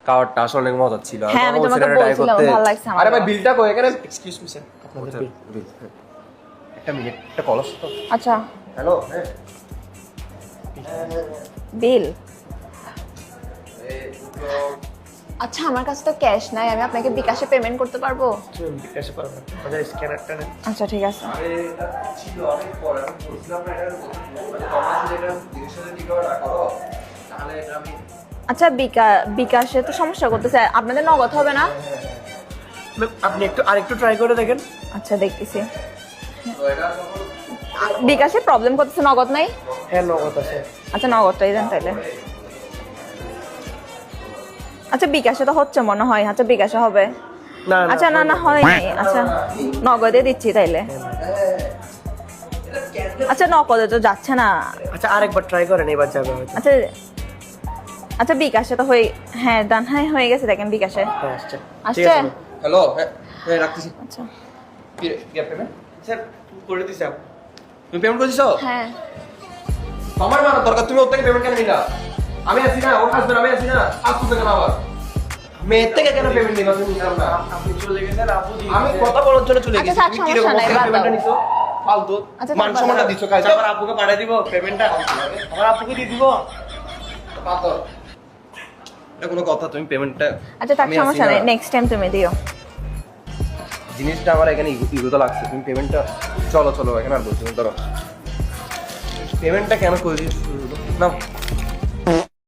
খাবারটা আসলে অনেক মজা ছিল। হ্যাঁ, আমি তোমাকে বলছিলাম ভালো লাগছে আমার। আরে ভাই বিলটা কই এখানে? এক্সকিউজ মি স্যার, আপনাদের বিল। একটা মিনিট, একটা কল আসছে তো। আচ্ছা, হ্যালো, হ্যাঁ বিল। আচ্ছা, আমার কাছে তো ক্যাশ নাই, আমি আপনাকে বিকাশে পেমেন্ট করতে পারবো? বিকাশে পারবেন, আমাদের স্ক্যানারটা নেন। আচ্ছা ঠিক আছে। আরে এটা ছিল অনেক পরে, আমি বলছিলাম না এটা মানে তোমরা যদি এটা জিনিসের সাথে ঠিক করে রাখো তাহলে এটা আমি। আচ্ছা, বিকাশে তো সমস্যা করতেছে, আপনাদের নগদ হবে না? ম্যাম আপনি একটু আরেকটু ট্রাই করে দেখেন। আচ্ছা দেখতেছি। তো এটা যখন বিকাশে প্রবলেম করতেছে, নগদ নাই? হ্যাঁ নগদ আছে। আচ্ছা নগদটাই দেন তাইলে। আচ্ছা বিকাশে তো হচ্ছে মনে হয়, আচ্ছা বিকাশে হবে। না আচ্ছা না না হয় নাই, আচ্ছা নগদে দিচ্ছি তাইলে। আচ্ছা নগদে তো যাচ্ছে না। আচ্ছা আরেকবার ট্রাই করেন, এবার যাবে হয়তো। আচ্ছা আচ্ছা বিকাশে তো হয়ে, হ্যাঁ ডান, হ্যাঁ হয়ে গেছে দেখেন বিকাশে হ্যাঁ আসছে। আসছে। হ্যালো, হ্যাঁ হ্যাঁ রাখতেছি। আচ্ছা কি পেমেন্ট? স্যার করে দিছি। তুমি পেমেন্ট করে দিছো? হ্যাঁ। আমার মারা দরকার, তুমি ওর থেকে পেমেন্ট কেন নিলা? আমি আছি না, ওর হাজবেন্ড আমি আছি না, আসতো কেন আবার? মেয়ের থেকে কেন পেমেন্ট নিবা তুমি? নিলাম না, আপনি চলে গেছেন, আপু আমি কথা বলার জন্য চলে আচ্ছা, গেছি। থাক, তুমি কি রকম সমস্যা নাই, বাদ দাও। পেমেন্টটা নিছো? ফালতু আচ্ছা, মান বাদ সম্মানটা দাও। দিছো কাজ। আমার আপুকে পাঠিয়ে দিব পেমেন্টটা। আমার আপুকে দিয়ে দিব। পাতো এটা কোনো কথা? তুমি পেমেন্টটা আচ্ছা থাক, সমস্যা নাই, নেক্সট টাইম তুমি দিও। জিনিসটা আমার এখানে ইগোতে লাগছে। তুমি পেমেন্টটা চলো চলো এখানে আর বলছো ধরো পেমেন্টটা কেন করে দিচ্ছ না?